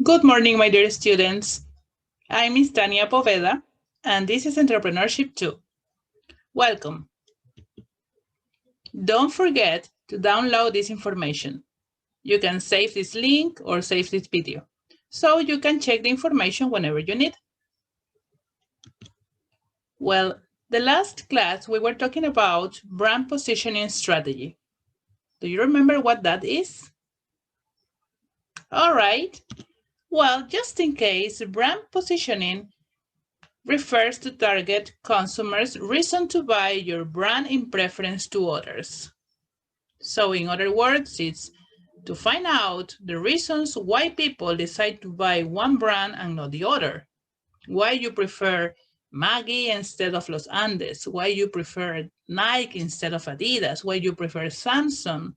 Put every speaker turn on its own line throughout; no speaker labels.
Good morning, my dear students. I'm Miss Tania Poveda, and this is Entrepreneurship 2. Welcome. Don't forget to download this information. You can save this link or save this video, so you can check the information whenever you need. Well, the last class we were talking about brand positioning strategy. Do you remember what that is? All right. Well, just in case, brand positioning refers to target consumers' reason to buy your brand in preference to others. So in other words, it's to find out the reasons why people decide to buy one brand and not the other. Why you prefer Maggie instead of Los Andes, why you prefer Nike instead of Adidas, why you prefer Samsung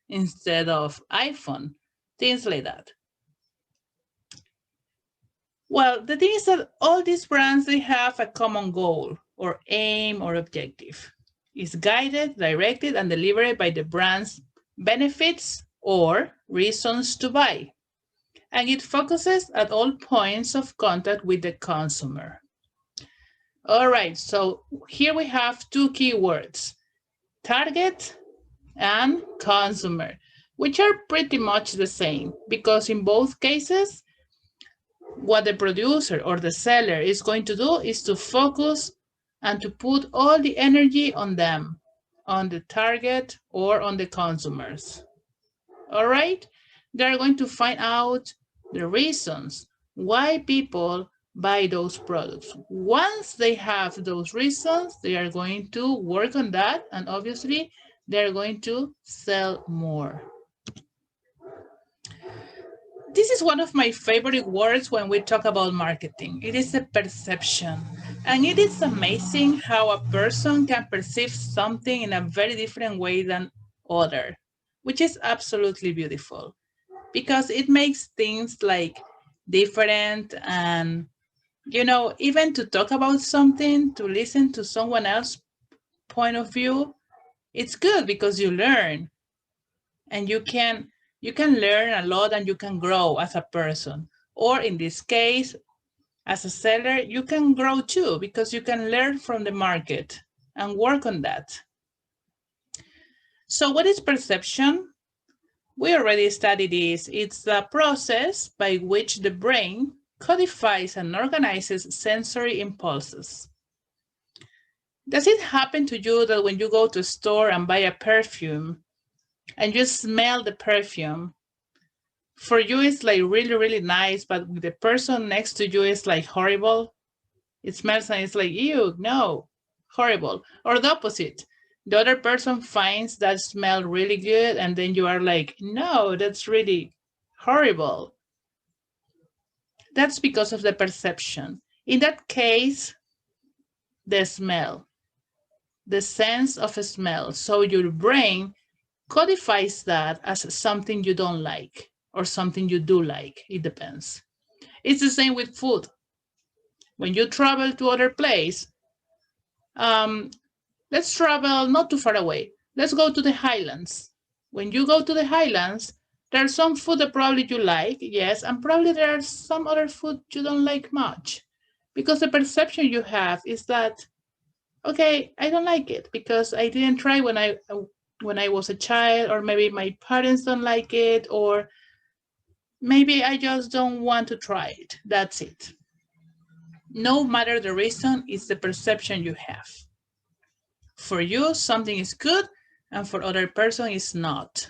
instead of iPhone, things like that. Well, the thing is that all these brands, they have a common goal or aim or objective. It's guided, directed, and delivered by the brand's benefits or reasons to buy. And it focuses at all points of contact with the consumer. All right, so here we have two keywords, target and consumer, which are pretty much the same because in both cases, what the producer or the seller is going to do is to focus and to put all the energy on them, on the target or on the consumers. All right? They're going to find out the reasons why people buy those products. Once they have those reasons, they are going to work on that, and obviously, they're going to sell more. This is one of my favorite words when we talk about marketing. It is a perception. And it is amazing how a person can perceive something in a very different way than other, which is absolutely beautiful because it makes things like different and, you know, even to talk about something, to listen to someone else's point of view, it's good because you learn and you can learn a lot and you can grow as a person. Or in this case, as a seller, you can grow too because you can learn from the market and work on that. So what is perception? We already studied this. It's the process by which the brain codifies and organizes sensory impulses. Does it happen to you that when you go to a store and buy a perfume, and you smell the perfume, for you it's like really, really nice, but the person next to you is like horrible? It smells and it's like, ew, no, horrible. Or the opposite. The other person finds that smell really good, and then you are like, no, that's really horrible. That's because of the perception. In that case, the smell, the sense of a smell. So your brain codifies that as something you don't like or something you do like. It depends. It's the same with food. When you travel to other place, let's travel not too far away. Let's go to the highlands. When you go to the highlands, there's some food that probably you like, yes, and probably there's some other food you don't like much. Because the perception you have is that, okay, I don't like it because I didn't try when I was a child, or maybe my parents don't like it, or maybe I just don't want to try it. That's it. No matter the reason, it's the perception you have. For you, something is good, and for other person, it's not.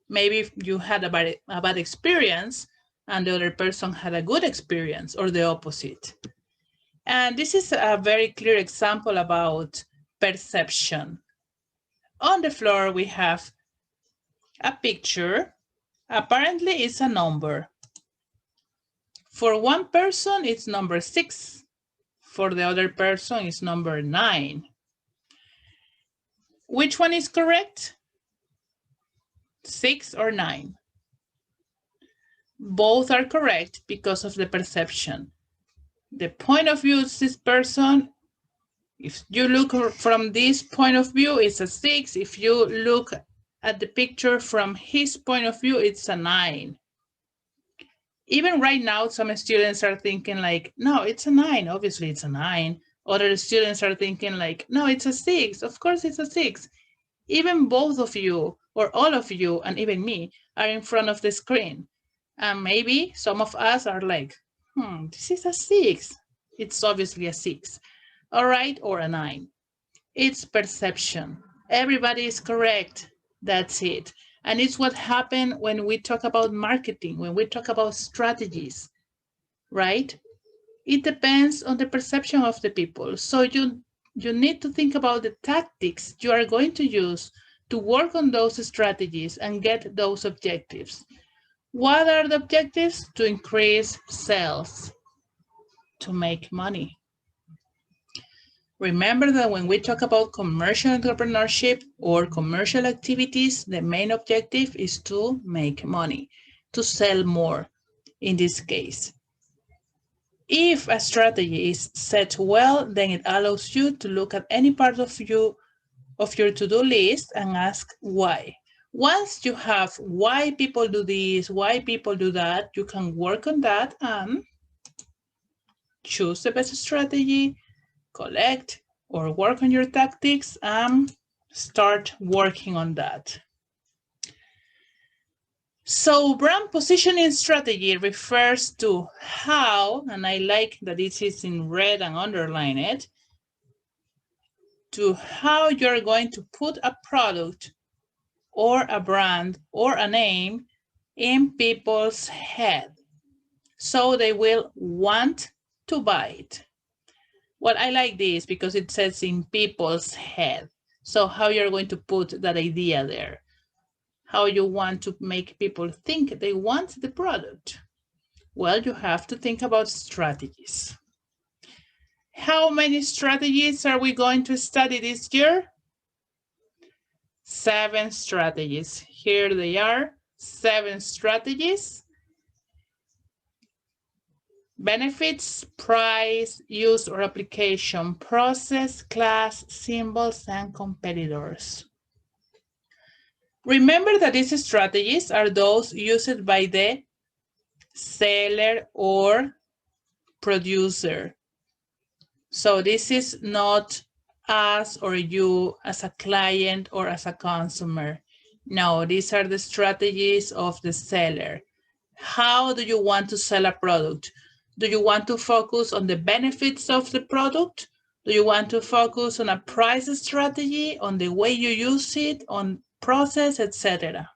Maybe you had a bad experience, and the other person had a good experience, or the opposite. And this is a very clear example about perception. On the floor, we have a picture. Apparently, it's a number. For one person, it's number 6. For the other person, it's number 9. Which one is correct? 6 or 9? Both are correct because of the perception. The point of view of this person, if you look from this point of view, it's a 6. If you look at the picture from his point of view, it's a 9. Even right now, some students are thinking like, no, it's a 9. Obviously, it's a 9. Other students are thinking like, no, it's a 6. Of course, it's a 6. Even both of you, or all of you, and even me, are in front of the screen. And maybe some of us are like, this is a 6. It's obviously a 6. All right, or a 9. It's perception. Everybody is correct. That's it. And it's what happened when we talk about marketing, when we talk about strategies, right? It depends on the perception of the people. So you need to think about the tactics you are going to use to work on those strategies and get those objectives. What are the objectives? To increase sales, to make money. Remember that when we talk about commercial entrepreneurship or commercial activities, the main objective is to make money, to sell more in this case. If a strategy is set well, then it allows you to look at any part of your to-do list and ask why. Once you have why people do this, why people do that, you can work on that and choose the best strategy, collect or work on your tactics and start working on that. So brand positioning strategy refers to how, and I like that it is in red and underline it, to how you're going to put a product or a brand or a name in people's head so they will want to buy it. Well, I like this because it says in people's head. So how you're going to put that idea there, how you want to make people think they want the product. Well, you have to think about strategies. How many strategies are we going to study this year? 7 strategies. Here they are, 7 strategies. Benefits, price, use or application, process, class, symbols, and competitors. Remember that these strategies are those used by the seller or producer. So this is not us or you as a client or as a consumer. No, these are the strategies of the seller. How do you want to sell a product? Do you want to focus on the benefits of the product? Do you want to focus on a price strategy, on the way you use it, on process, etc.?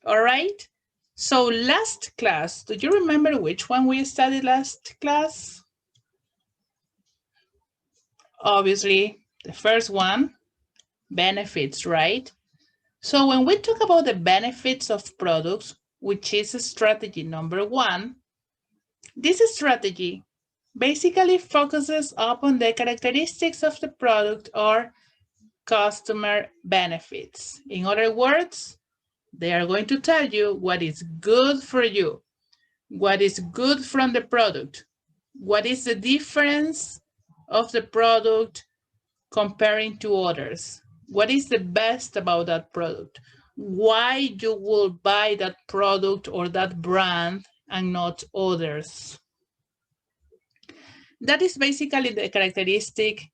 All right. So last class, do you remember which one we studied last class? Obviously, the first one, benefits, right? So when we talk about the benefits of products, which is strategy number 1, this strategy basically focuses upon the characteristics of the product or customer benefits. In other words, they are going to tell you what is good for you, what is good from the product, what is the difference of the product comparing to others, what is the best about that product, why you will buy that product or that brand and not others. That is basically the characteristic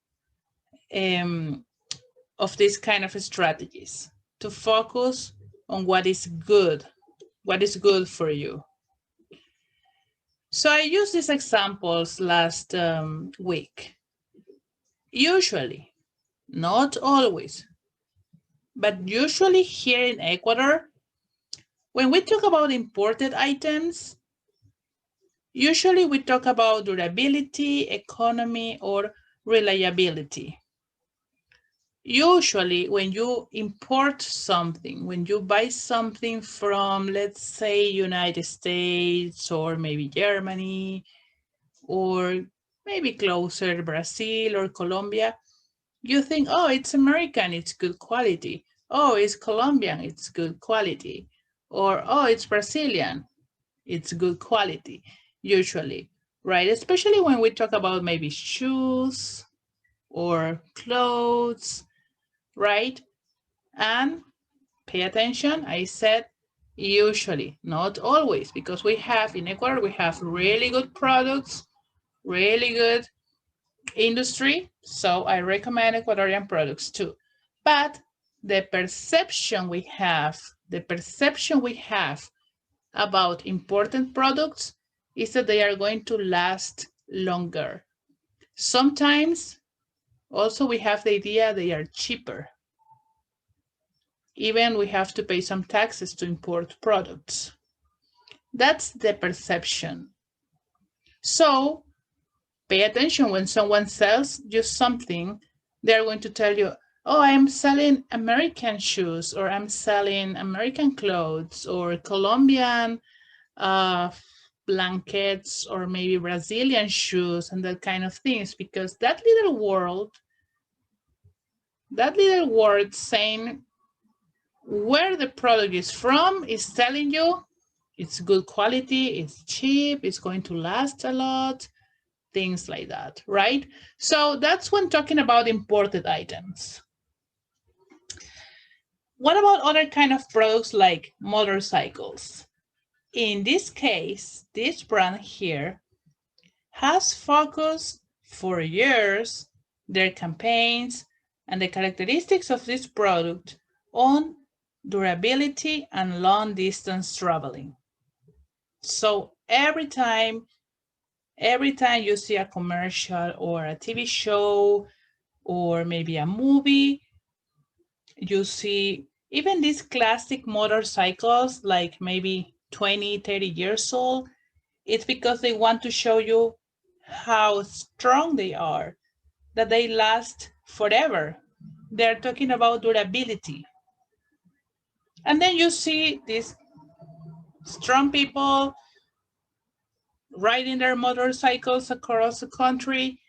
of this kind of strategies, to focus on what is good for you. So I used these examples last week. Usually, not always, but usually here in Ecuador, when we talk about imported items, usually we talk about durability, economy, or reliability. Usually when you import something, when you buy something from, let's say, United States or maybe Germany, or maybe closer Brazil or Colombia, you think, oh, it's American, it's good quality. Oh, it's Colombian, it's good quality. Or, oh, it's Brazilian, it's good quality, usually, right? Especially when we talk about maybe shoes or clothes, right? And pay attention, I said Usually, not always, because we have in Ecuador, we have really good products, really good industry. So I recommend Ecuadorian products too. But the perception we have about important products is that they are going to last longer. Sometimes also we have the idea they are cheaper. Even we have to pay some taxes to import products. That's the perception. So pay attention when someone sells you something, they're going to tell you, oh, I'm selling American shoes, or I'm selling American clothes, or Colombian blankets, or maybe Brazilian shoes, and that kind of things, because that little word saying where the product is from is telling you it's good quality, it's cheap, it's going to last a lot, things like that, right? So that's when talking about imported items. What about other kind of products like motorcycles? In this case, this brand here has focused for years their campaigns and the characteristics of this product on durability and long distance traveling. So every time you see a commercial or a TV show or maybe a movie, you see even these classic motorcycles, like maybe 20, 30 years old, it's because they want to show you how strong they are, that they last forever. They're talking about durability. And then you see these strong people riding their motorcycles across the country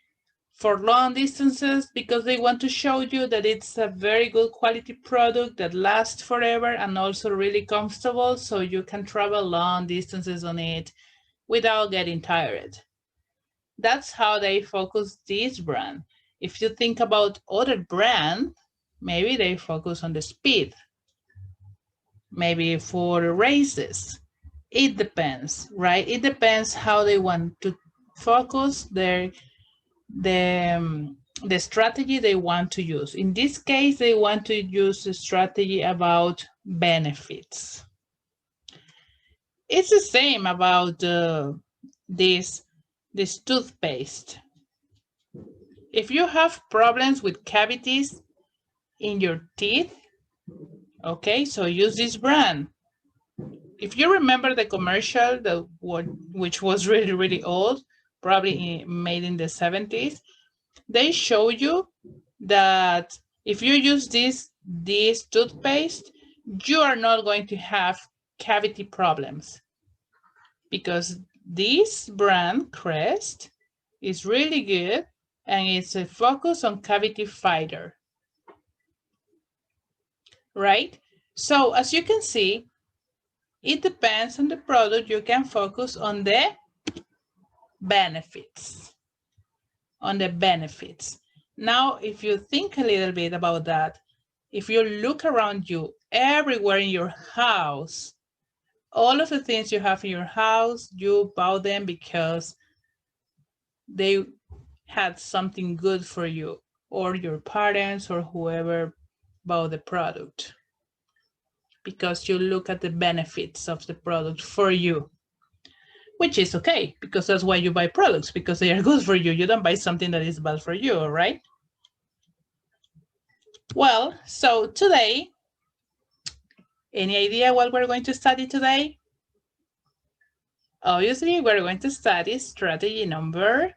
for long distances because they want to show you that it's a very good quality product that lasts forever and also really comfortable, so you can travel long distances on it without getting tired. That's how they focus this brand. If you think about other brands, maybe they focus on the speed, maybe for races. It depends, right? It depends how they want to focus the strategy they want to use. In this case, they want to use a strategy about benefits. It's the same about this toothpaste. If you have problems with cavities in your teeth, okay, so use this brand. If you remember the commercial, which was really, really old, probably made in the 70s, they show you that if you use this toothpaste, you are not going to have cavity problems, because this brand, Crest, is really good and it's a focus on cavity fighter, right? So as you can see, it depends on the product. You can focus on the benefits. Now, if you think a little bit about that, if you look around you, everywhere in your house, all of the things you have in your house, you bought them because they had something good for you, or your parents or whoever bought the product, because you look at the benefits of the product for you, which is okay, because that's why you buy products, because they are good for you. You don't buy something that is bad for you, right? Well, so today, any idea what we're going to study today? Obviously, we're going to study strategy number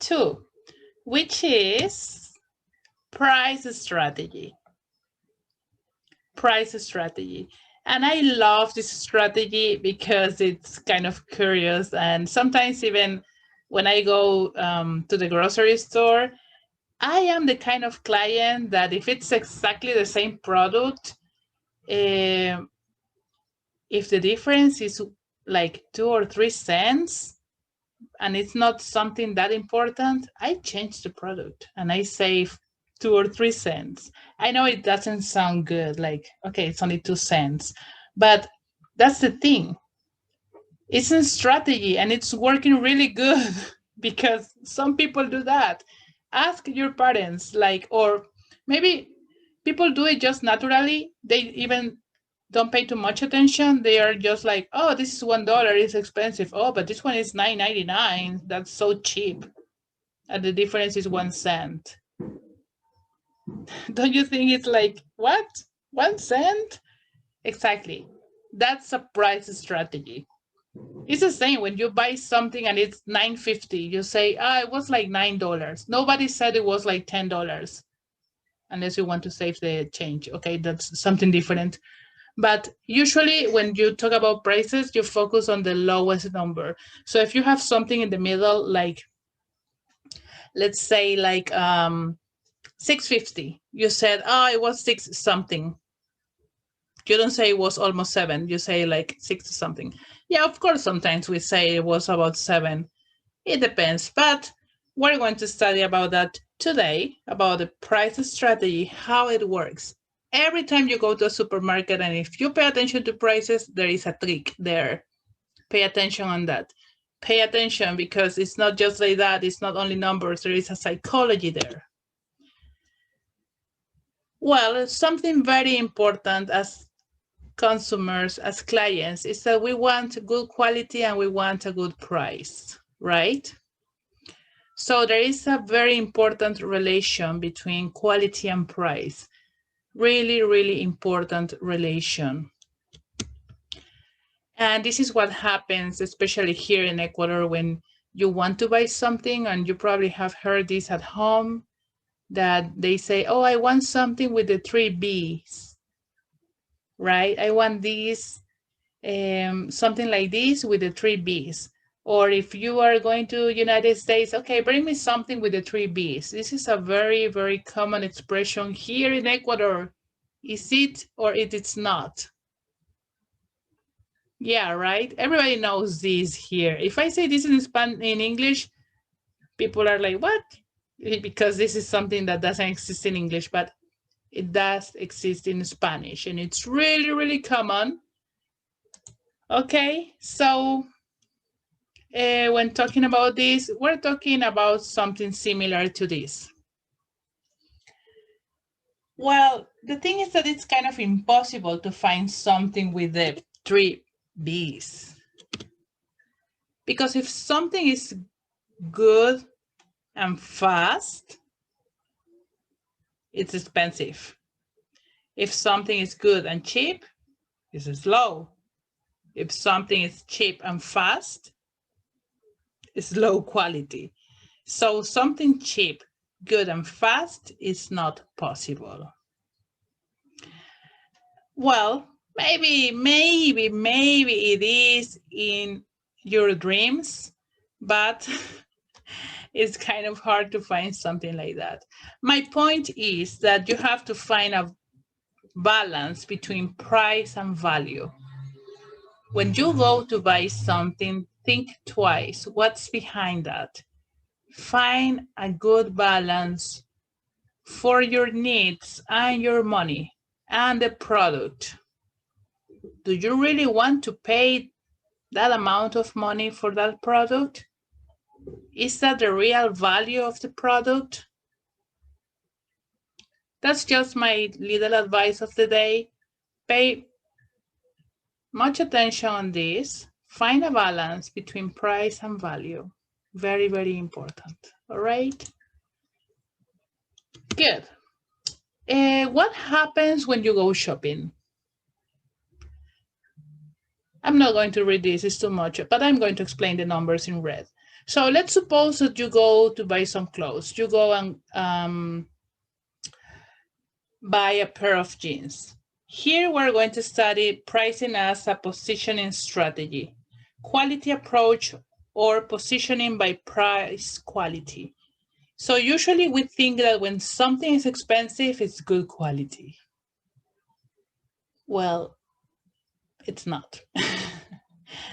2, which is price strategy. And I love this strategy because it's kind of curious. And sometimes even when I go to the grocery store, I am the kind of client that if it's exactly the same product, if the difference is like 2 or 3 cents and it's not something that important, I change the product and I save 2 or 3 cents. I know it doesn't sound good, like, okay, it's only 2 cents, But that's the thing. It's a strategy and it's working really good because some people do that. Ask your parents, like, or maybe people do it just naturally. They even don't pay too much attention. They are just like, oh, this is $1, it's expensive. Oh, but this one is $9.99. That's so cheap. And the difference is 1 cent. Don't you think it's like, what? 1 cent? Exactly. That's a price strategy. It's the same when you buy something and it's $9.50. You say, ah, it was like $9. Nobody said it was like $10, unless you want to save the change. Okay, that's something different. But usually when you talk about prices, you focus on the lowest number. So if you have something in the middle, like let's say like 6.50, you said, oh, it was six something. You don't say it was almost 7. You say like 6 something. Yeah, of course, sometimes we say it was about 7. It depends, but we're going to study about that today, about the price strategy, how it works. Every time you go to a supermarket and if you pay attention to prices, there is a trick there. Pay attention on that. Pay attention because it's not just like that. It's not only numbers. There is a psychology there. Well, something very important as consumers, as clients, is that we want good quality and we want a good price, right? So there is a very important relation between quality and price. Really, really important relation. And this is what happens, especially here in Ecuador, when you want to buy something, and you probably have heard this at home, that they say, oh, I want something with the 3 Bs, right? I want this, something like this with the 3 Bs. Or if you are going to United States, okay, bring me something with the 3 Bs. This is a very, very common expression here in Ecuador. Is it or it's not? Yeah, right? Everybody knows this here. If I say this in English, people are like, what? Because this is something that doesn't exist in English, but it does exist in Spanish, and it's really, really common. Okay, so when talking about this, we're talking about something similar to this. Well, the thing is that it's kind of impossible to find something with the 3 Bs. Because if something is good and fast, it's expensive. If something is good and cheap, it's slow. If something is cheap and fast, it's low quality. So something cheap, good and fast is not possible. Well, maybe it is in your dreams, but it's kind of hard to find something like that. My point is that you have to find a balance between price and value. When you go to buy something, think twice. What's behind that? Find a good balance for your needs and your money and the product. Do you really want to pay that amount of money for that product? Is that the real value of the product? That's just my little advice of the day. Pay much attention on this. Find a balance between price and value. Very, very important. All right? Good. What happens when you go shopping? I'm not going to read this, it's too much, but I'm going to explain the numbers in red. So let's suppose that you go to buy some clothes. You go and buy a pair of jeans. Here we're going to study pricing as a positioning strategy, quality approach, or positioning by price quality. So usually we think that when something is expensive, it's good quality. Well, it's not.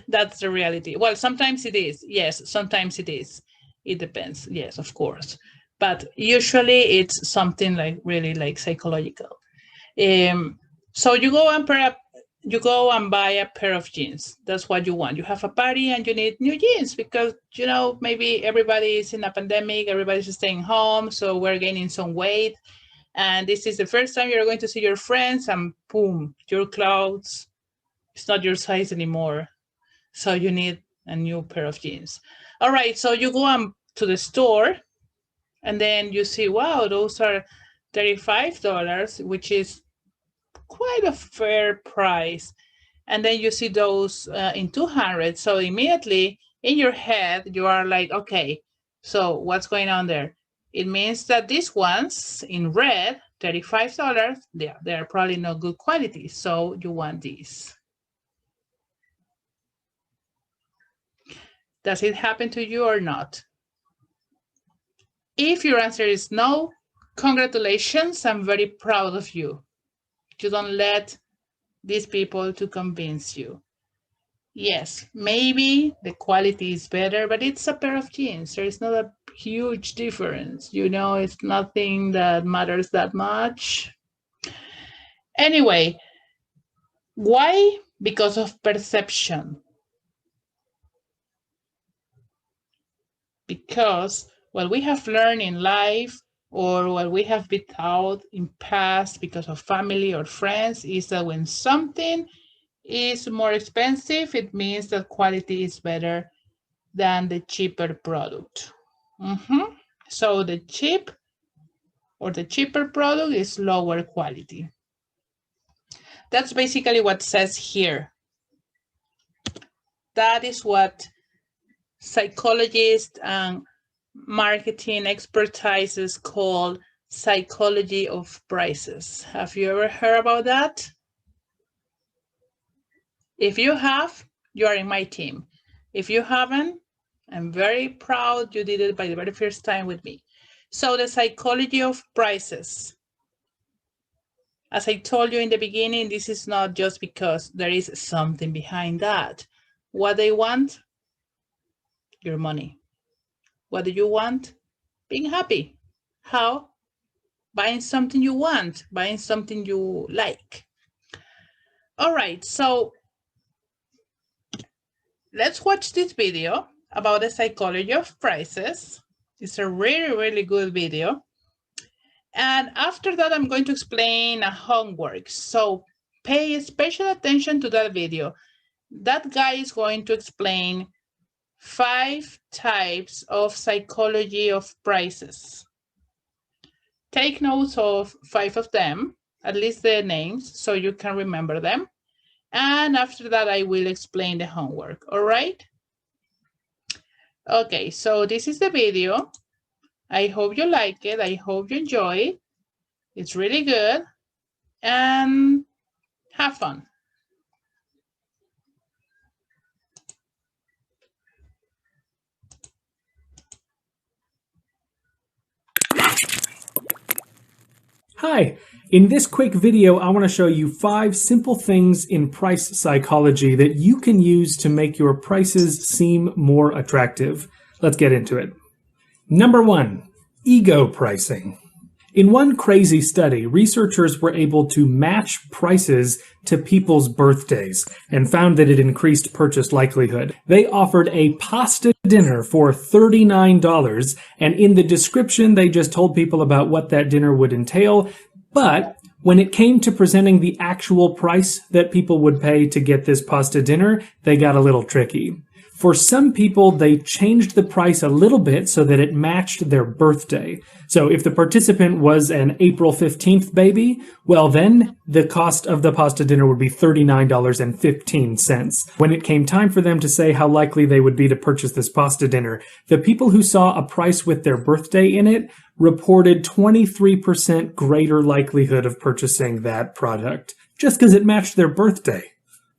That's the reality. Well, sometimes it is. Yes, sometimes it is. It depends. Yes, of course. But usually it's something like really like psychological. So you go and you go and buy a pair of jeans. That's what you want. You have a party and you need new jeans because, maybe everybody is in a pandemic, everybody's staying home, so we're gaining some weight. And this is the first time you're going to see your friends, and boom, your clothes, it's not your size anymore. So you need a new pair of jeans. All right, so you go to the store, and then you see, wow, those are $35, which is quite a fair price. And then you see those in 200. So immediately in your head, you are like, okay, so what's going on there? It means that these ones in red, $35, they're probably not good quality. So you want these. Does it happen to you or not? If your answer is no, congratulations, I'm very proud of you. You don't let these people to convince you. Yes, maybe the quality is better, but it's a pair of jeans. There is not a huge difference. It's nothing that matters that much. Anyway, why? Because of perception. Because what we have learned in life, or what we have been taught in past because of family or friends, is that when something is more expensive, it means that quality is better than the cheaper product. So the cheap or the cheaper product is lower quality. That's basically what it says here. That is what psychologists and marketing expertises call psychology of prices. Have you ever heard about that? If you have, you are in my team. If you haven't, I'm very proud you did it by the very first time with me. So the psychology of prices. As I told you in the beginning, this is not just because there is something behind that. What they want? Your money. What do you want? Being happy. How? Buying something you want, buying something you like. All right, so let's watch this video about the psychology of prices. It's a really, really good video. And after that, I'm going to explain a homework. So pay special attention to that video. That guy is going to explain 5 types of psychology of prices. Take notes of 5 of them, at least the names, so you can remember them. And after that, I will explain the homework, all right? Okay, so this is the video. I hope you like it. I hope you enjoy it. It's really good. And have fun.
Hi, in this quick video, I want to show you 5 simple things in price psychology that you can use to make your prices seem more attractive. Let's get into it. Number 1, ego pricing. In one crazy study, researchers were able to match prices to people's birthdays and found that it increased purchase likelihood. They offered a pasta dinner for $39, and in the description, they just told people about what that dinner would entail, but when it came to presenting the actual price that people would pay to get this pasta dinner, they got a little tricky. For some people, they changed the price a little bit so that it matched their birthday. So if the participant was an April 15th baby, well then, the cost of the pasta dinner would be $39.15. When it came time for them to say how likely they would be to purchase this pasta dinner, the people who saw a price with their birthday in it reported 23% greater likelihood of purchasing that product, just because it matched their birthday.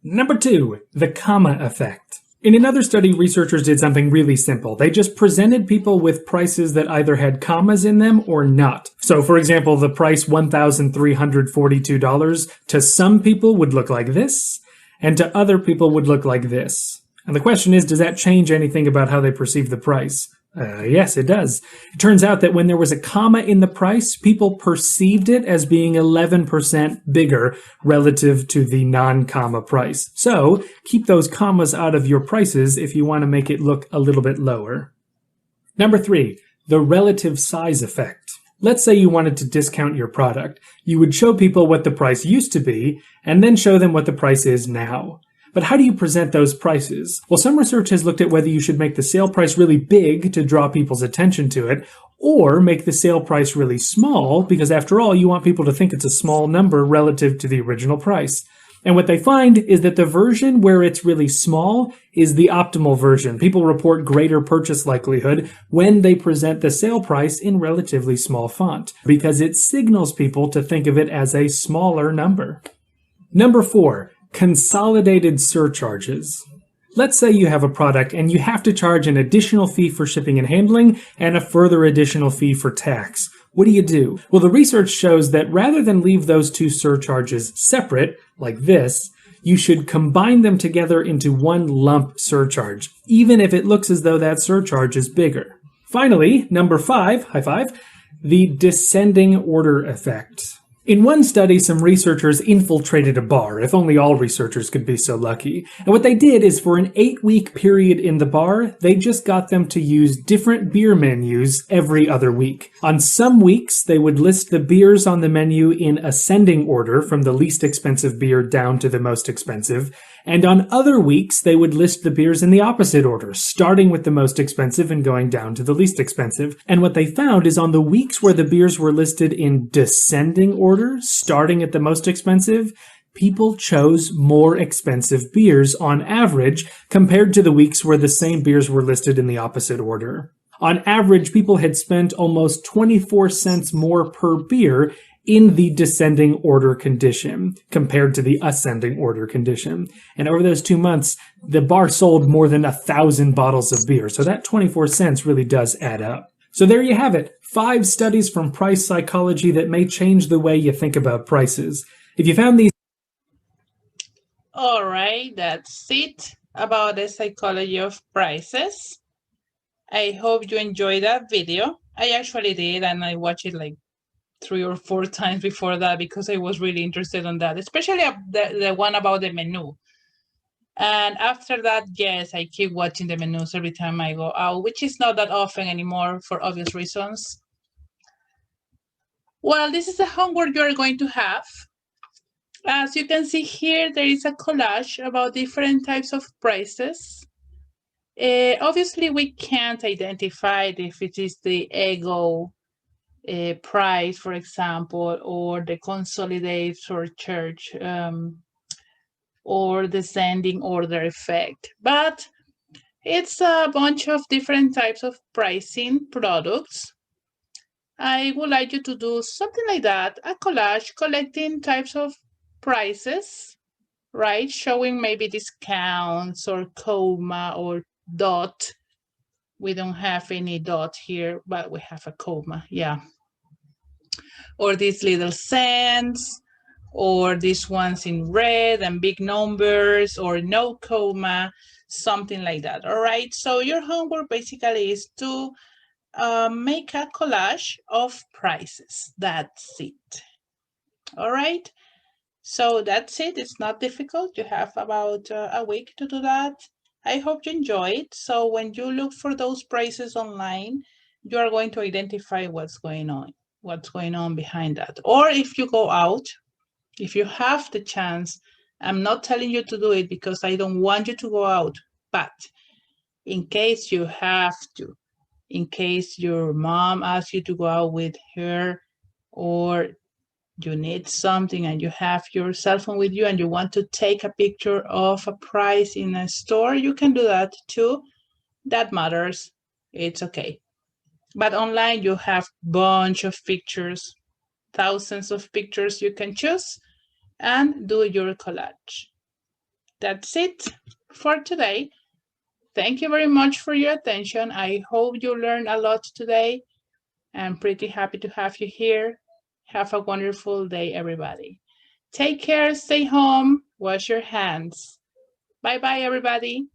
Number 2, the comma effect. In another study, researchers did something really simple. They just presented people with prices that either had commas in them or not. So, for example, the price $1,342 to some people would look like this, and to other people would look like this. And the question is, does that change anything about how they perceive the price? Yes, it does. It turns out that when there was a comma in the price, people perceived it as being 11% bigger relative to the non-comma price. So keep those commas out of your prices if you want to make it look a little bit lower. Number 3, the relative size effect. Let's say you wanted to discount your product. You would show people what the price used to be, and then show them what the price is now. But how do you present those prices? Well, some research has looked at whether you should make the sale price really big to draw people's attention to it, or make the sale price really small, because after all, you want people to think it's a small number relative to the original price. And what they find is that the version where it's really small is the optimal version. People report greater purchase likelihood when they present the sale price in relatively small font, because it signals people to think of it as a smaller number. Number 4, consolidated surcharges. Let's say you have a product and you have to charge an additional fee for shipping and handling and a further additional fee for tax. What do? Well, the research shows that rather than leave those two surcharges separate, like this, you should combine them together into one lump surcharge, even if it looks as though that surcharge is bigger. Finally, number 5, high five, the descending order effect. In one study, some researchers infiltrated a bar, if only all researchers could be so lucky. And what they did is for an 8-week period in the bar, they just got them to use different beer menus every other week. On some weeks, they would list the beers on the menu in ascending order from the least expensive beer down to the most expensive. And on other weeks, they would list the beers in the opposite order, starting with the most expensive and going down to the least expensive. And what they found is on the weeks where the beers were listed in descending order, starting at the most expensive, people chose more expensive beers on average compared to the weeks where the same beers were listed in the opposite order. On average, people had spent almost 24 cents more per beer in the descending order condition compared to the ascending order condition. And over those 2 months, the bar sold more than 1,000 bottles of beer. So that 24 cents really does add up. So there you have it. 5 studies from price psychology that may change the way you think about prices. If you found these...
All right, that's it about the psychology of prices. I hope you enjoyed that video. I actually did, and I watched it like 3 or 4 times before that because I was really interested in that, especially the one about the menu. And after that, yes, I keep watching the menus every time I go out, which is not that often anymore for obvious reasons. Well, this is the homework you're going to have. As you can see here, there is a collage about different types of prices. Obviously, we can't identify if it is the ego price, for example, or the consolidated surcharge, or descending order effect. But it's a bunch of different types of pricing products. I would like you to do something like that, a collage collecting types of prices, right? Showing maybe discounts or comma or dot. We don't have any dot here, but we have a comma, yeah. Or these little cents, or these ones in red and big numbers, or no comma, something like that, all right? So your homework basically is to make a collage of prices. That's it, all right? So that's it. It's not difficult. You have about a week to do that. I hope you enjoy it. So when you look for those prices online, you are going to identify what's going on behind that. Or if you go out, if you have the chance, I'm not telling you to do it because I don't want you to go out, but in case you have to, in case your mom asks you to go out with her, or you need something and you have your cell phone with you and you want to take a picture of a price in a store, you can do that too. That matters. It's okay. But online you have a bunch of pictures, thousands of pictures you can choose and do your collage. That's it for today. Thank you very much for your attention. I hope you learned a lot today. I'm pretty happy to have you here. Have a wonderful day, everybody. Take care, stay home, wash your hands. Bye-bye, everybody.